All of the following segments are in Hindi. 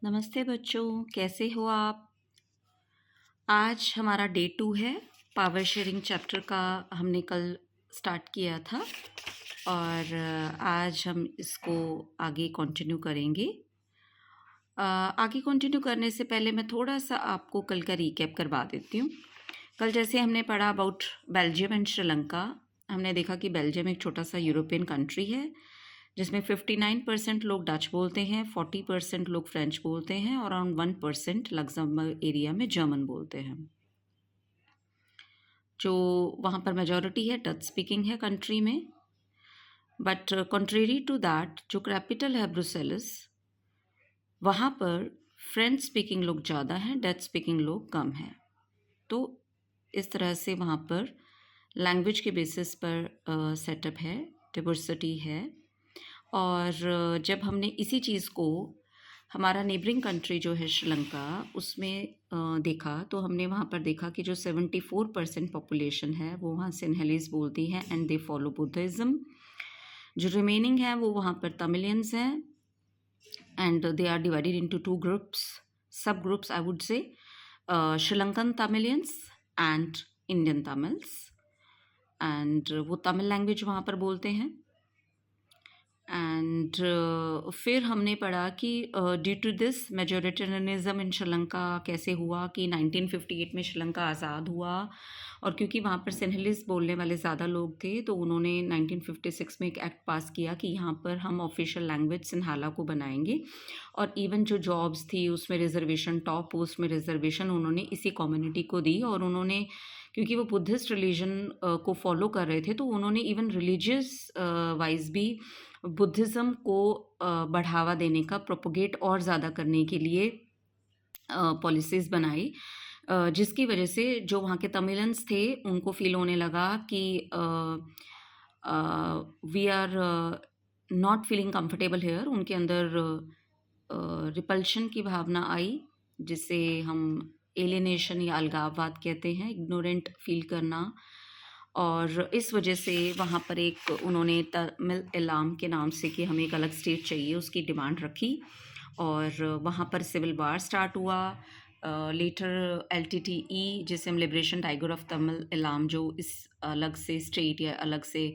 नमस्ते बच्चों, कैसे हो आप? आज हमारा डे 2 है। पावर शेयरिंग चैप्टर का हमने कल स्टार्ट किया था और आज हम इसको आगे कंटिन्यू करेंगे। आगे कंटिन्यू करने से पहले मैं थोड़ा सा आपको कल का रिकैप करवा देती हूँ। कल जैसे हमने पढ़ा अबाउट बेल्जियम एंड श्रीलंका, हमने देखा कि बेल्जियम एक छोटा सा यूरोपियन कंट्री है जिसमें 59% लोग डच बोलते हैं, 40% लोग फ्रेंच बोलते हैं और अराउंड 1% लग्जमबर्ग एरिया में जर्मन बोलते हैं। जो वहाँ पर मेजॉरिटी है डच स्पीकिंग है कंट्री में। बट कंट्रेरी टू दैट, जो कैपिटल है ब्रुसेल्स, वहाँ पर फ्रेंच स्पीकिंग लोग ज़्यादा हैं, डच स्पीकिंग लोग कम हैं। तो इस तरह से वहाँ पर लैंग्वेज के बेसिस पर सेटअप है, डाइवर्सिटी है। और जब हमने इसी चीज़ को हमारा नेबरिंग कंट्री जो है श्रीलंका, उसमें देखा तो हमने वहाँ पर देखा कि जो 74% पॉपुलेशन है वो वहाँ सिन्हलीज बोलती है एंड दे फॉलो बुद्धिज़्म। जो रिमेनिंग है वो वहाँ पर तमिलियंस हैं and they are divided into 2 groups, sub groups I would say, Sri Lankan Tamilians and Indian Tamils. एंड वो तमिल लैंग्वेज वहाँ पर बोलते हैं। एंड फिर हमने पढ़ा कि ड्यू टू दिस मेजोरिटेरियनिज्म इन श्रीलंका कैसे हुआ कि 1958 में श्रीलंका आज़ाद हुआ, और क्योंकि वहाँ पर सिन्हलीज बोलने वाले ज़्यादा लोग थे तो उन्होंने 1956 में एक एक्ट पास किया कि यहाँ पर हम ऑफिशियल लैंग्वेज सिन्हाला को बनाएंगे। और इवन जो जॉब्स थी उसमें रिजर्वेशन, टॉप पोस्ट में रिजर्वेशन उन्होंने इसी कम्युनिटी को दी। और उन्होंने, क्योंकि वो बुद्धिस्ट रिलीजन को फॉलो कर रहे थे, तो उन्होंने इवन रिलीजियस वाइज भी बुद्धिज़्म को बढ़ावा देने का, प्रोपोगेट और ज़्यादा करने के लिए पॉलिसीज़ बनाई, जिसकी वजह से जो वहाँ के तमिलियंस थे उनको फील होने लगा कि we are not feeling comfortable here. उनके अंदर रिपल्शन की भावना आई, जिसे हम एलिनेशन या अलगाववाद कहते हैं, इग्नोरेंट फील करना। और इस वजह से वहाँ पर एक उन्होंने तमिल इलाम के नाम से कि हमें एक अलग स्टेट चाहिए, उसकी डिमांड रखी। और वहाँ पर सिविल वार स्टार्ट हुआ। लेटर LTTE, जिसे हम liberation tiger of Tamil Ilam, जो इस अलग से स्टेट या अलग से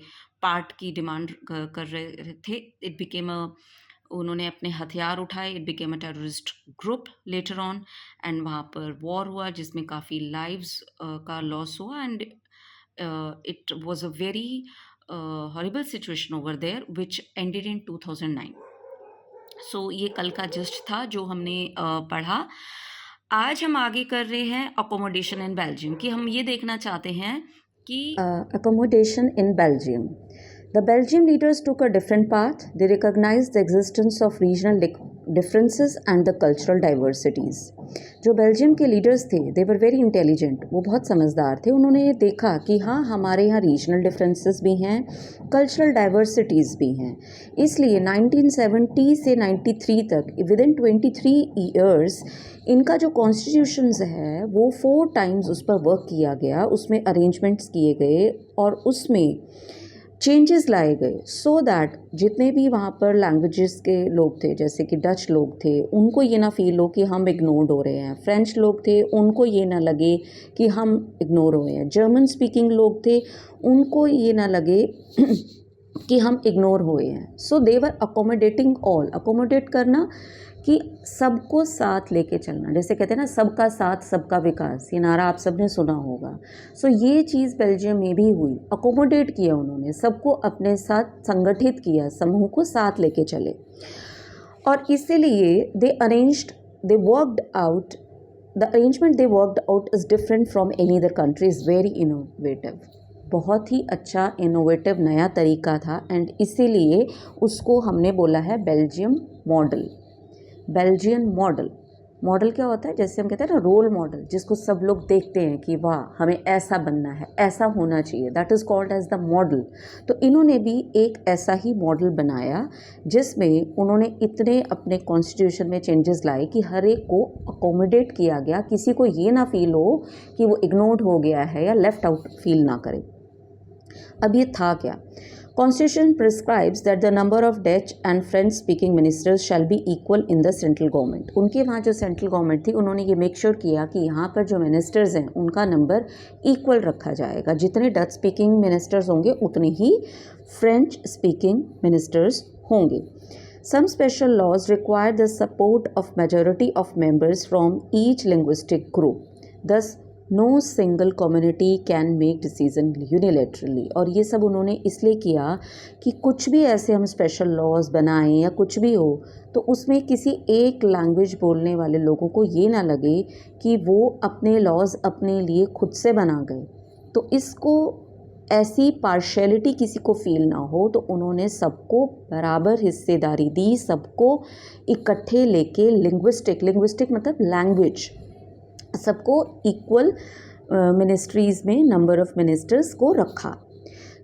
पार्ट की डिमांड कर रहे थे, इट बिकेम उन्होंने अपने हथियार उठाए, it became a terrorist group later on. And वहाँ पर वॉर हुआ जिसमें काफ़ी लाइव्स का लॉस हुआ and it was a very horrible situation over there which ended in 2009. So ये कल का जस्ट था जो हमने पढ़ा। आज हम आगे कर रहे हैं अकोमोडेशन इन बेल्जियम, कि हम ये देखना चाहते हैं कि accommodation in Belgium. The Belgian leaders took a different path. They recognized the existence of regional differences and the cultural diversities. जो बेल्जियम के लीडर्स थे, दे वर वेरी इंटेलिजेंट, वो बहुत समझदार थे। उन्होंने ये देखा कि हाँ, हमारे यहाँ रीजनल डिफरेंसेस भी हैं, कल्चरल डाइवर्सिटीज़ भी हैं। इसलिए 1970 से 93 तक, विद इन 23 ईयर्स, इनका जो कॉन्स्टिट्यूशंस है वो 4 टाइम्स उस पर वर्क किया गया, उसमें अरेंजमेंट्स किए गए और उसमें चेंजेस लाए गए, सो दैट जितने भी वहाँ पर लैंग्वेजेस के लोग थे, जैसे कि डच लोग थे, उनको ये ना फील हो कि हम इग्नोर्ड हो रहे हैं। फ्रेंच लोग थे, उनको ये ना लगे कि हम इग्नोर हो रहे हैं। जर्मन स्पीकिंग लोग थे, उनको ये ना लगे कि हम इग्नोर हुए हैं। सो दे वर अकोमोडेटिंग ऑल। अकोमोडेट करना कि सबको साथ लेके चलना, जैसे कहते हैं ना, सबका साथ सबका विकास, ये नारा आप सबने सुना होगा। सो ये चीज़ बेल्जियम में भी हुई, अकोमोडेट किया उन्होंने, सबको अपने साथ संगठित किया, समूह को साथ लेके चले। और इसीलिए they arranged, they worked out, the arrangement they worked out is different from any other country, is very innovative. बहुत ही अच्छा इनोवेटिव नया तरीका था एंड इसीलिए उसको हमने बोला है Belgium model. Belgian model, model क्या होता है? जैसे हम कहते हैं ना, रोल मॉडल, जिसको सब लोग देखते हैं कि वाह, हमें ऐसा बनना है, ऐसा होना चाहिए, that is called as the model. तो इन्होंने भी एक ऐसा ही मॉडल बनाया जिसमें उन्होंने इतने अपने कॉन्स्टिट्यूशन में चेंजेस लाए कि हर एक को अकोमोडेट किया गया, किसी को ये ना फील हो कि वो इग्नोर्ड हो गया है या लेफ्ट आउट फील ना करे। अब ये था क्या? Constitution prescribes that the number of Dutch and French speaking ministers shall be equal in the central government. उनके वहाँ जो सेंट्रल गवर्नमेंट थी उन्होंने ये मेक श्योर किया कि यहाँ पर जो मिनिस्टर्स हैं उनका नंबर इक्वल रखा जाएगा. जितने डच स्पीकिंग मिनिस्टर्स होंगे उतने ही फ्रेंच स्पीकिंग मिनिस्टर्स होंगे. Some special laws require the support of majority of members from each linguistic group. Thus, no single community can make decision unilaterally. और ये सब उन्होंने इसलिए किया कि कुछ भी ऐसे हम स्पेशल लॉज बनाएं या कुछ भी हो तो उसमें किसी एक लैंग्वेज बोलने वाले लोगों को ये ना लगे कि वो अपने लॉज अपने लिए खुद से बना गए. तो इसको ऐसी पार्शियलिटी किसी को फील ना हो तो उन्होंने सबको बराबर हिस्सेदारी दी, सबको इकट्ठे लेके लिंग्विस्टिक मतलब लैंग्वेज, सबको इक्वल मिनिस्ट्रीज़ में नंबर ऑफ़ मिनिस्टर्स को रखा.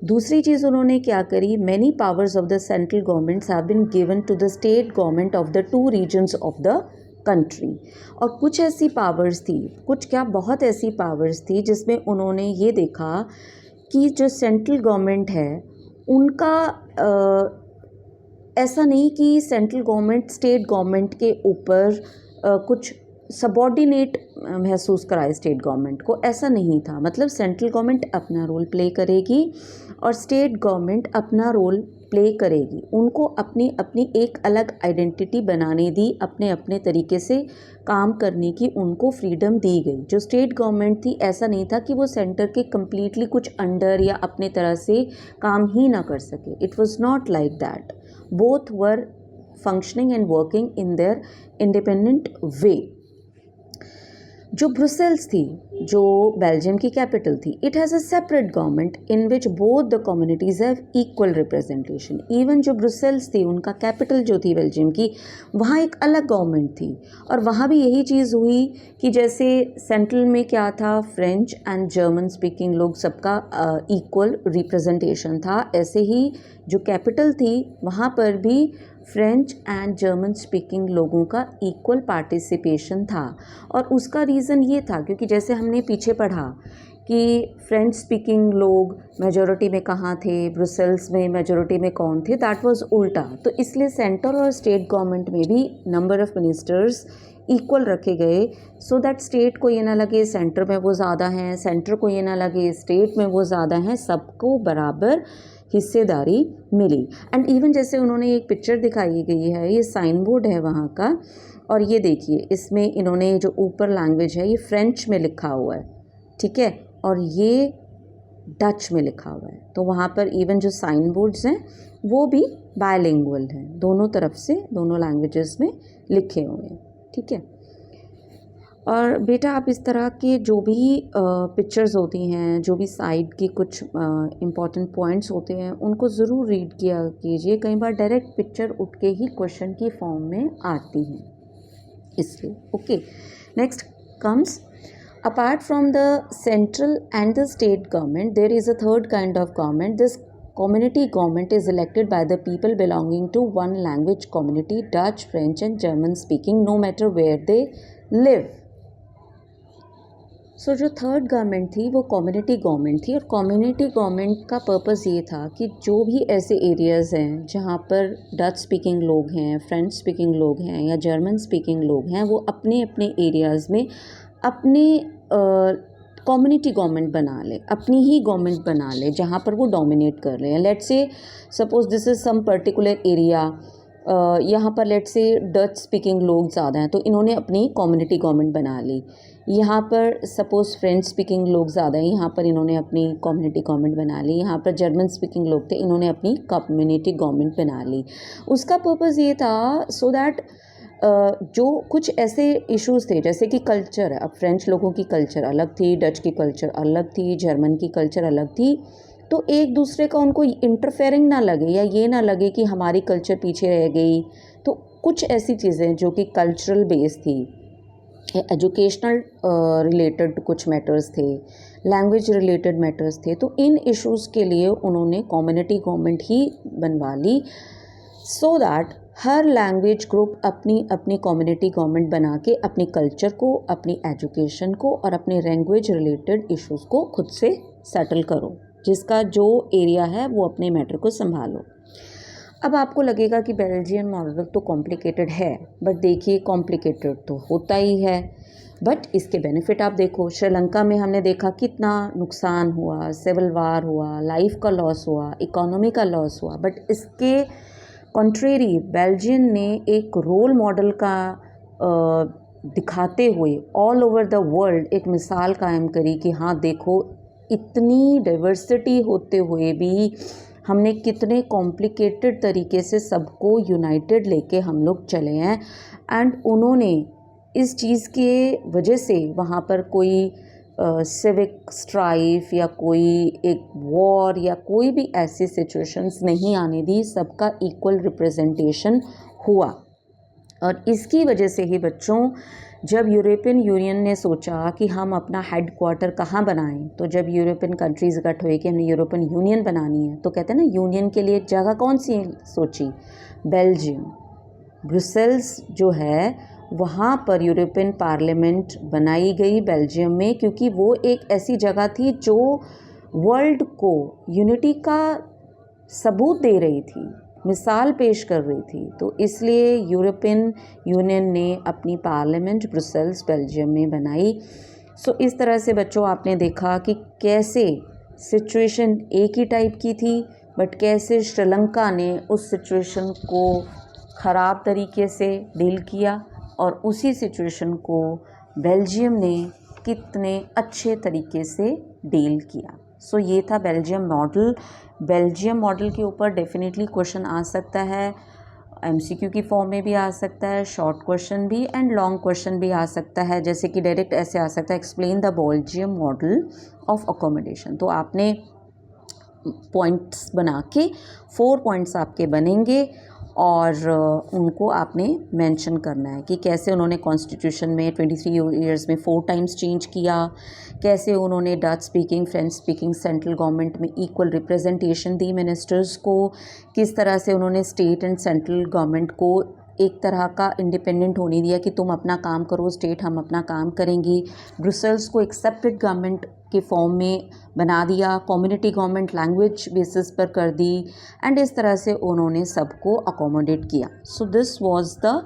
दूसरी चीज़ उन्होंने क्या करी, many powers of the central governments have been given to the state government of the 2 regions of the country. और कुछ ऐसी पावर्स थी, बहुत ऐसी पावर्स थी जिसमें उन्होंने ये देखा कि जो सेंट्रल गवर्नमेंट है उनका ऐसा नहीं कि सेंट्रल गवर्नमेंट स्टेट गवर्नमेंट के ऊपर कुछ सबॉर्डिनेट महसूस कराए स्टेट गवर्नमेंट को, ऐसा नहीं था. मतलब सेंट्रल गवर्नमेंट अपना रोल प्ले करेगी और स्टेट गवर्नमेंट अपना रोल प्ले करेगी. उनको अपनी अपनी एक अलग आइडेंटिटी बनाने दी, अपने अपने तरीके से काम करने की उनको फ्रीडम दी गई. जो स्टेट गवर्नमेंट थी ऐसा नहीं था कि वो सेंटर के कम्प्लीटली कुछ अंडर या अपने तरह से काम ही ना कर सके. It was not like that. Both were functioning and working in their independent way. जो ब्रुसेल्स थी, जो बेल्जियम की कैपिटल थी, it has a separate government in which both the communities have equal representation. Even जो ब्रुसेल्स थी, उनका कैपिटल जो थी बेल्जियम की, वहाँ एक अलग गवर्नमेंट थी. और वहाँ भी यही चीज़ हुई कि जैसे सेंट्रल में क्या था, फ्रेंच एंड जर्मन स्पीकिंग लोग सबका इक्वल रिप्रेजेंटेशन था, ऐसे ही जो कैपिटल थी वहाँ पर भी फ्रेंच एंड जर्मन स्पीकिंग लोगों का इक्वल पार्टिसिपेशन था. और उसका रीज़न ये था क्योंकि जैसे हमने पीछे पढ़ा कि फ्रेंच स्पीकिंग लोग मेजॉरिटी में कहाँ थे, ब्रुसेल्स में मेजॉरिटी में कौन थे, दैट वाज उल्टा. तो इसलिए सेंटर और स्टेट गवर्नमेंट में भी नंबर ऑफ़ मिनिस्टर्स इक्वल रखे गए, सो दैट स्टेट को ये ना लगे सेंटर में वो ज़्यादा हैं, सेंटर को ये ना लगे स्टेट में वो ज़्यादा हैं, सबको बराबर हिस्सेदारी मिली. एंड इवन जैसे उन्होंने एक पिक्चर दिखाई गई है, ये साइन बोर्ड है वहाँ का, और ये देखिए इसमें इन्होंने जो ऊपर लैंग्वेज है ये फ्रेंच में लिखा हुआ है, ठीक है, और ये डच में लिखा हुआ है. तो वहाँ पर इवन जो साइन बोर्ड्स हैं वो भी बायलिंगुअल हैं, दोनों तरफ से दोनों लैंग्वेजेस में लिखे हुए हैं, ठीक है. और बेटा आप इस तरह के जो भी पिक्चर्स होती हैं, जो भी साइड की कुछ इम्पॉर्टेंट पॉइंट्स होते हैं, उनको ज़रूर रीड किया कीजिए. कई बार डायरेक्ट पिक्चर उठ के ही क्वेश्चन की फॉर्म में आती हैं, इसलिए. Okay, next comes, apart from the central and the state government there is a third kind of government. This community government is elected by the people belonging to one language community, Dutch, French and German speaking, no matter where they live. सो जो थर्ड गवर्नमेंट थी वो कम्युनिटी गवर्नमेंट थी. और कम्युनिटी गवर्नमेंट का पर्पस ये था कि जो भी ऐसे एरियाज़ हैं जहाँ पर डच स्पीकिंग लोग हैं, फ्रेंच स्पीकिंग लोग हैं या जर्मन स्पीकिंग लोग हैं, वो अपने अपने एरियाज़ में अपने कम्युनिटी गवर्नमेंट बना ले, अपनी ही गवर्नमेंट बना ले जहाँ पर वो डोमिनेट कर रहे हैं. Let's say suppose this is some particular area, यहाँ पर लेट्स से डच स्पीकिंग लोग ज़्यादा हैं तो इन्होंने अपनी कम्युनिटी गवर्नमेंट बना ली. यहाँ पर सपोज़ फ्रेंच स्पीकिंग लोग ज़्यादा हैं, यहाँ पर इन्होंने अपनी कम्युनिटी गवर्नमेंट बना ली. यहाँ पर जर्मन स्पीकिंग लोग थे, इन्होंने अपनी कम्युनिटी गवर्नमेंट बना ली. उसका पर्पज़ ये था सो दैट जो कुछ ऐसे इश्यूज़ थे जैसे कि कल्चर है, अब फ्रेंच लोगों की कल्चर अलग थी, डच की कल्चर अलग थी, जर्मन की कल्चर अलग थी, तो एक दूसरे का उनको इंटरफेयरिंग ना लगे या ये ना लगे कि हमारी कल्चर पीछे रह गई. तो कुछ ऐसी चीज़ें जो कि कल्चरल बेस थी, एजुकेशनल रिलेटेड कुछ मैटर्स थे, लैंग्वेज रिलेटेड मैटर्स थे, तो इन इश्यूज़ के लिए उन्होंने कम्युनिटी गवर्नमेंट ही बनवा ली सो दैट हर लैंग्वेज ग्रुप अपनी अपनी कम्युनिटी गवर्नमेंट बना के अपनी कल्चर को, अपनी एजुकेशन को और अपने लैंग्वेज रिलेटेड इश्यूज़ को खुद से सेटल करो. जिसका जो एरिया है वो अपने मैटर को संभालो। अब आपको लगेगा कि बेल्जियन मॉडल तो कॉम्प्लिकेटेड है, बट देखिए कॉम्प्लिकेटेड तो होता ही है, बट इसके बेनिफिट आप देखो। श्रीलंका में हमने देखा कितना नुकसान हुआ, सिविल वार हुआ, लाइफ का लॉस हुआ, इकोनॉमी का लॉस हुआ, बट इसके कॉन्ट्रेरी बेल्जियन ने एक रोल मॉडल का दिखाते हुए ऑल ओवर द वर्ल्ड एक मिसाल कायम करी कि हाँ देखो, इतनी डाइवर्सिटी होते हुए भी हमने कितने कॉम्प्लिकेटेड तरीके से सबको यूनाइटेड लेके हम लोग चले हैं। एंड उन्होंने इस चीज़ के वजह से वहाँ पर कोई सिविक स्ट्राइफ या कोई एक वॉर या कोई भी ऐसी सिचुएशंस नहीं आने दी, सबका इक्वल रिप्रेजेंटेशन हुआ। और इसकी वजह से ही बच्चों, जब यूरोपियन यूनियन ने सोचा कि हम अपना हेड क्वार्टर कहाँ बनाएं, तो जब यूरोपियन कंट्रीज़ इकट्ठ हुए कि हमने यूरोपियन यूनियन बनानी है, तो कहते हैं ना यूनियन के लिए जगह कौन सी सोची, बेल्जियम। ब्रुसेल्स जो है वहाँ पर यूरोपियन पार्लियामेंट बनाई गई बेल्जियम में, क्योंकि वो एक ऐसी जगह थी जो वर्ल्ड को यूनिटी का सबूत दे रही थी, मिसाल पेश कर रही थी। तो इसलिए यूरोपियन यूनियन ने अपनी पार्लियामेंट ब्रुसेल्स बेल्जियम में बनाई। सो इस तरह से बच्चों आपने देखा कि कैसे सिचुएशन एक ही टाइप की थी, बट कैसे श्रीलंका ने उस सिचुएशन को ख़राब तरीके से डील किया और उसी सिचुएशन को बेल्जियम ने कितने अच्छे तरीके से डील किया। सो ये था बेल्जियम मॉडल। बेल्जियम मॉडल के ऊपर डेफिनेटली क्वेश्चन आ सकता है, एमसीक्यू की फॉर्म में भी आ सकता है, शॉर्ट क्वेश्चन भी एंड लॉन्ग क्वेश्चन भी आ सकता है। जैसे कि डायरेक्ट ऐसे आ सकता है, explain the Belgium model of accommodation. तो आपने पॉइंट्स बना के 4 पॉइंट्स आपके बनेंगे और उनको आपने मेंशन करना है कि कैसे उन्होंने कॉन्स्टिट्यूशन में 23 ईयर्स में 4 टाइम्स चेंज किया, कैसे उन्होंने Dutch speaking, French speaking central government में इक्वल रिप्रेजेंटेशन दी मिनिस्टर्स को, किस तरह से उन्होंने स्टेट एंड सेंट्रल गवर्नमेंट को एक तरह का इंडिपेंडेंट होने दिया कि तुम अपना काम करो, स्टेट हम अपना काम करेंगी। ब्रुसेल्स को एक सेपरेट गवर्नमेंट के फॉर्म में बना दिया, कम्युनिटी गवर्नमेंट लैंग्वेज बेसिस पर कर दी, एंड इस तरह से उन्होंने सबको अकोमोडेट किया। So this was the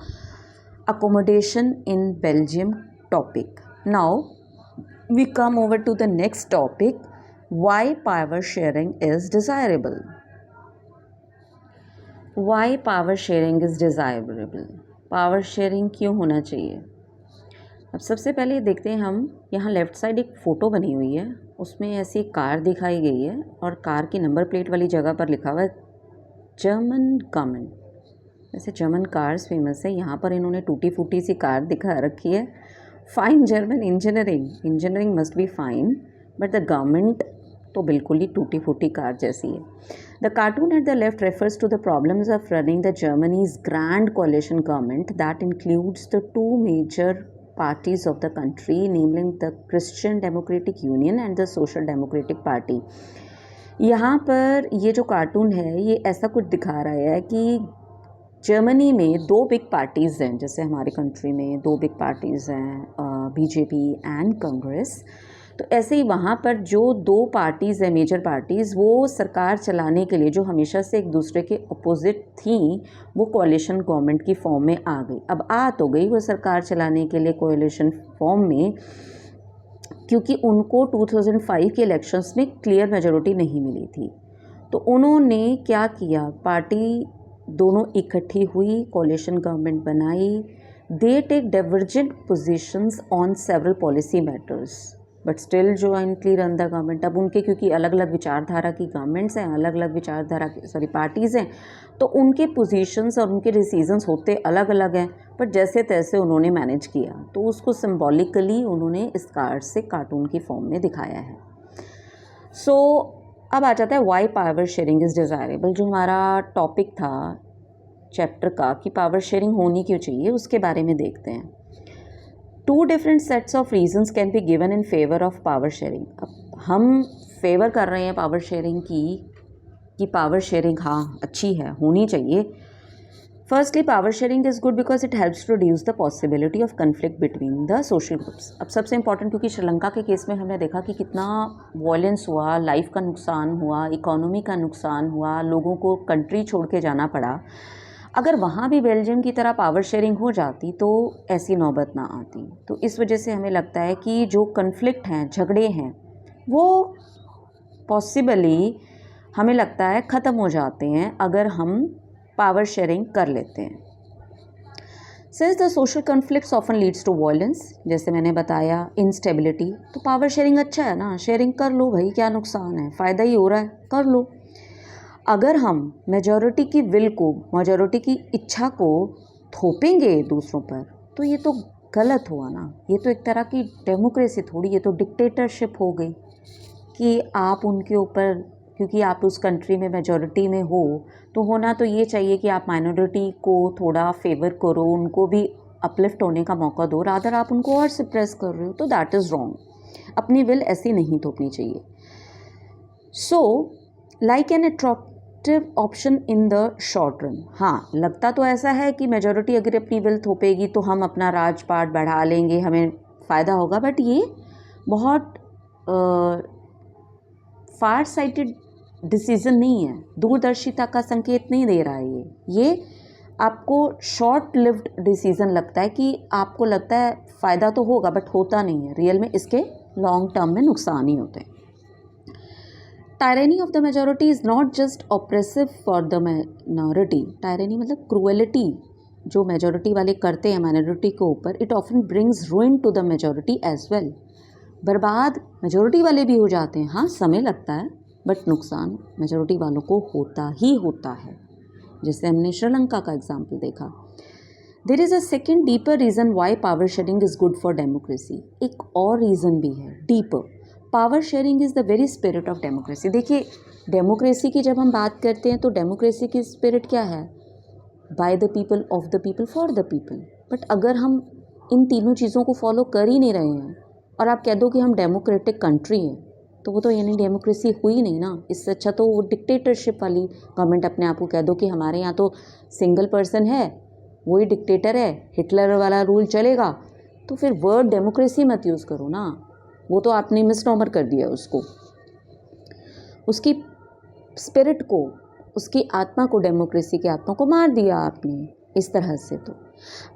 accommodation in Belgium topic. Now we come over to the next topic, why power sharing is desirable. Why power sharing is desirable, power sharing क्यों होना चाहिए। अब सबसे पहले देखते हैं हम, यहाँ लेफ़्ट साइड एक फ़ोटो बनी हुई है, उसमें ऐसी कार दिखाई गई है और कार की नंबर प्लेट वाली जगह पर लिखा हुआ है जर्मन गवर्नमेंट। वैसे जर्मन कार्स फेमस है, यहाँ पर इन्होंने टूटी फूटी सी कार दिखा रखी है। Fine German engineering, engineering must be fine, but the government तो बिल्कुल ही टूटी फूटी कार जैसी है। The cartoon at the left refers to the problems of running the Germany's grand coalition government that includes the 2 major parties of the country, namely the Christian Democratic Union and the Social Democratic Party. यहाँ पर ये जो कार्टून है ये ऐसा कुछ दिखा रहा है कि जर्मनी में 2 बिग पार्टीज़ हैं, जैसे हमारे कंट्री में 2 बिग पार्टीज़ हैं, बीजेपी एंड कांग्रेस। तो ऐसे ही वहाँ पर जो 2 पार्टीज़ हैं, मेजर पार्टीज़, वो सरकार चलाने के लिए जो हमेशा से एक दूसरे के अपोजिट थी, वो कोalition गवर्नमेंट की फॉर्म में आ गई। अब आ तो गई वो सरकार चलाने के लिए कोalition फॉर्म में, क्योंकि उनको 2005 के इलेक्शंस में क्लियर मेजॉरिटी नहीं मिली थी। तो उन्होंने क्या किया, पार्टी दोनों इकट्ठी हुई, कोalition गवर्नमेंट बनाई। They take divergent positions on several policy matters but still jointly run the government. अब उनके क्योंकि अलग अलग विचारधारा की गवर्नमेंट्स हैं, अलग अलग विचारधारा की पार्टीज़ हैं, तो उनके पोजीशंस और उनके डिसीजंस होते अलग अलग हैं, पर जैसे तैसे उन्होंने मैनेज किया। तो उसको सिंबॉलिकली उन्होंने इस कार्ड से कार्टून की फॉर्म में दिखाया है। सो अब आ जाता है why power sharing is desirable, जो हमारा टॉपिक था चैप्टर का कि पावर शेयरिंग होनी क्यों चाहिए, उसके बारे में देखते हैं। 2 different sets of reasons can be given in favor of power sharing। अब हम फेवर कर रहे हैं पावर शेयरिंग की, कि पावर शेयरिंग हाँ अच्छी है, होनी चाहिए। Firstly, power sharing is good because it helps to reduce the possibility of conflict between the social groups. अब सबसे इम्पॉर्टेंट, क्योंकि श्रीलंका के केस में हमने देखा कि कितना वॉयलेंस हुआ, लाइफ का नुकसान हुआ, इकोनॉमी का नुकसान हुआ, लोगों को कंट्री छोड़ के जाना पड़ा। अगर वहाँ भी बेल्जियम की तरह पावर शेयरिंग हो जाती तो ऐसी नौबत ना आती। तो इस वजह से हमें लगता है कि जो कन्फ्लिक्ट हैं, झगड़े हैं, वो पॉसिबली हमें लगता है ख़त्म हो जाते हैं अगर हम पावर शेयरिंग कर लेते हैं। Since the social conflicts often leads to violence, जैसे मैंने बताया, इंस्टेबिलिटी, तो पावर शेयरिंग अच्छा है ना, शेयरिंग कर लो भाई, क्या नुकसान है, फ़ायदा ही हो रहा है, कर लो। अगर हम मेजॉरिटी की विल को, मेजॉरिटी की इच्छा को थोपेंगे दूसरों पर, तो ये तो गलत हुआ ना। ये तो एक तरह की डेमोक्रेसी थोड़ी, ये तो डिक्टेटरशिप हो गई कि आप उनके ऊपर, क्योंकि आप उस कंट्री में मेजॉरिटी में हो, तो होना तो ये चाहिए कि आप माइनॉरिटी को थोड़ा फेवर करो, उनको भी अपलिफ्ट होने का मौका दो, रादर आप उनको और सप्रेस कर रहे हो, तो दैट इज़ रॉन्ग। अपनी विल ऐसी नहीं थोपनी चाहिए। So like an attractive option in the short run, हाँ लगता तो ऐसा है कि मेजॉरिटी अगर अपनी विल थोपेगी तो हम अपना राजपाट बढ़ा लेंगे, हमें फ़ायदा होगा, बट ये बहुत फार साइटेड डिसीज़न नहीं है, दूरदर्शिता का संकेत नहीं दे रहा है। ये आपको शॉर्ट लिव्ड डिसीज़न लगता है कि आपको लगता है फ़ायदा तो होगा, बट होता नहीं है, रियल में इसके लॉन्ग टर्म में नुकसान ही होते हैं। टायरेनी of the majority is not just oppressive for the minority, टायरेनी मतलब क्रूएलिटी जो मेजॉरिटी वाले करते हैं माइनॉरिटी के ऊपर, it often brings ruin to the majority as well. बर्बाद मेजॉरिटी वाले भी हो जाते हैं, हाँ समय लगता है, बट नुकसान मेजॉरिटी वालों को होता ही होता है, जैसे हमने श्रीलंका का एग्जाम्पल देखा। There is a second deeper reason why power sharing is good for democracy. एक और रीज़न भी है deeper, power sharing is the very spirit of democracy. देखिए, डेमोक्रेसी की जब हम बात करते हैं तो डेमोक्रेसी की स्पिरिट क्या है, by the people, of the people, for the people. But अगर हम इन तीनों चीज़ों को फॉलो कर ही नहीं रहे हैं और आप कह दो कि हम डेमोक्रेटिक कंट्री हैं, तो वो तो यानी डेमोक्रेसी हुई नहीं ना। इससे अच्छा तो वो डिक्टेटरशिप वाली गवर्नमेंट अपने आप को कह दो कि हमारे यहाँ तो सिंगल पर्सन है, वही डिक्टेटर है, हिटलर वाला रूल चलेगा, तो फिर वर्ड डेमोक्रेसी मत यूज़ करो ना, वो तो आपने मिसनॉमर कर दिया उसको, उसकी स्पिरिट को, उसकी आत्मा को, डेमोक्रेसी की आत्मा को मार दिया आपने इस तरह से। तो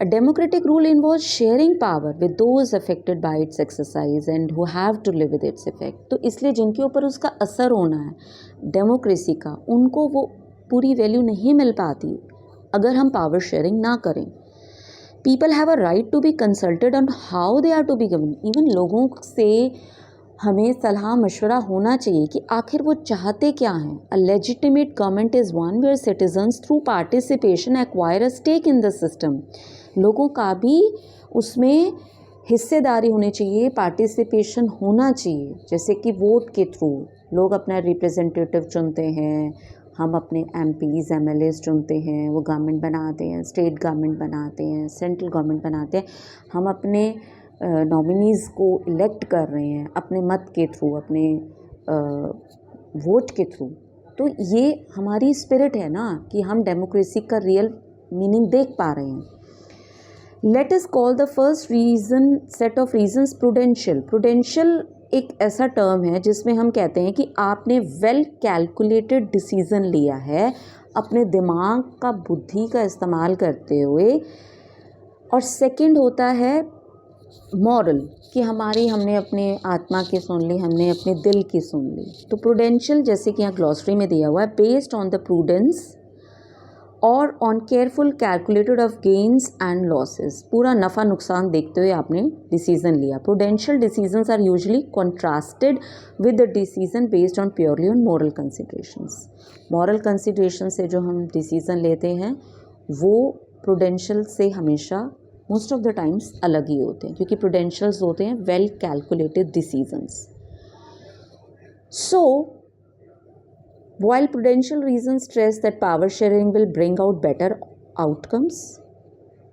a democratic rule involves sharing power with those affected by its exercise and who have to live with its effect। तो इसलिए जिनके ऊपर उसका असर होना है डेमोक्रेसी का, उनको वो पूरी वैल्यू नहीं मिल पाती अगर हम पावर शेयरिंग ना करें। People have a right to be consulted on how they are to be govern. Even लोगों से हमें सलाह मशवरा होना चाहिए कि आखिर वो चाहते क्या हैं। A legitimate government is one where citizens through participation acquire a stake in the system. लोगों का भी उसमें हिस्सेदारी होनी चाहिए, पार्टिसिपेशन होना चाहिए, जैसे कि वोट के थ्रू लोग अपना रिप्रेजेंटेटिव चुनते हैं, हम अपने MPs MLAs चुनते हैं, वो गवर्नमेंट बनाते हैं, स्टेट गवर्नमेंट बनाते हैं, सेंट्रल गवर्नमेंट बनाते हैं, हम अपने नॉमिनीज़ को इलेक्ट कर रहे हैं अपने मत के थ्रू, अपने वोट के थ्रू। तो ये हमारी स्पिरिट है ना कि हम डेमोक्रेसी का रियल मीनिंग देख पा रहे हैं। Let us call the first reason, set of reasons, prudential. Prudential एक ऐसा टर्म है जिसमें हम कहते हैं कि आपने वेल कैलकुलेटेड डिसीज़न लिया है अपने दिमाग का, बुद्धि का इस्तेमाल करते हुए। और सेकंड होता है मॉरल, कि हमने अपने आत्मा की सुन ली, हमने अपने दिल की सुन ली। तो प्रूडेंशियल, जैसे कि यहाँ ग्लॉसरी में दिया हुआ है, बेस्ड ऑन द प्रूडेंस और on careful calculated of gains and losses. पूरा नफ़ा नुकसान देखते हुए आपने डिसीजन लिया। Prudential decisions are usually contrasted with the decision based on purely on moral considerations. Moral consideration से जो हम डिसीजन लेते हैं वो प्रूडेंशियल से हमेशा मोस्ट ऑफ द टाइम्स अलग ही होते हैं, क्योंकि प्रूडेंशियल्स होते हैं well calculated decisions. So while prudential reasons stress that power sharing will bring out better outcomes,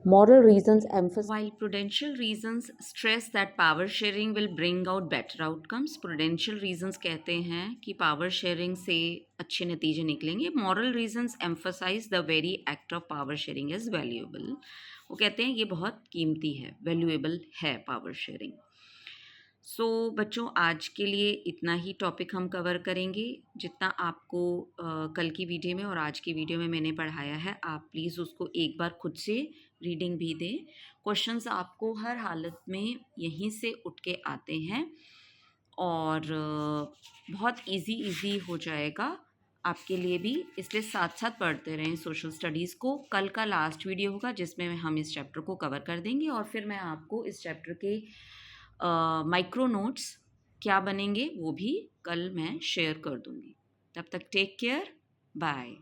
Moral reasons emphasize While prudential reasons stress that power sharing will bring out better outcomes, prudential reasons कहते हैं कि power sharing से अच्छे नतीजे निकलेंगे. Moral reasons emphasize the very act of power sharing as valuable. वो कहते हैं ये बहुत कीमती है, valuable है power sharing. सो बच्चों आज के लिए इतना ही टॉपिक हम कवर करेंगे. जितना आपको कल की वीडियो में और आज की वीडियो में मैंने पढ़ाया है, आप प्लीज़ उसको एक बार खुद से रीडिंग भी दें. क्वेश्चंस आपको हर हालत में यहीं से उठ के आते हैं और बहुत इजी हो जाएगा आपके लिए भी, इसलिए साथ साथ पढ़ते रहें सोशल स्टडीज़ को. कल का लास्ट वीडियो होगा जिसमें हम इस चैप्टर को कवर कर देंगे और फिर मैं आपको इस चैप्टर के माइक्रो नोट्स क्या बनेंगे वो भी कल मैं शेयर कर दूँगी. तब तक टेक केयर, बाय.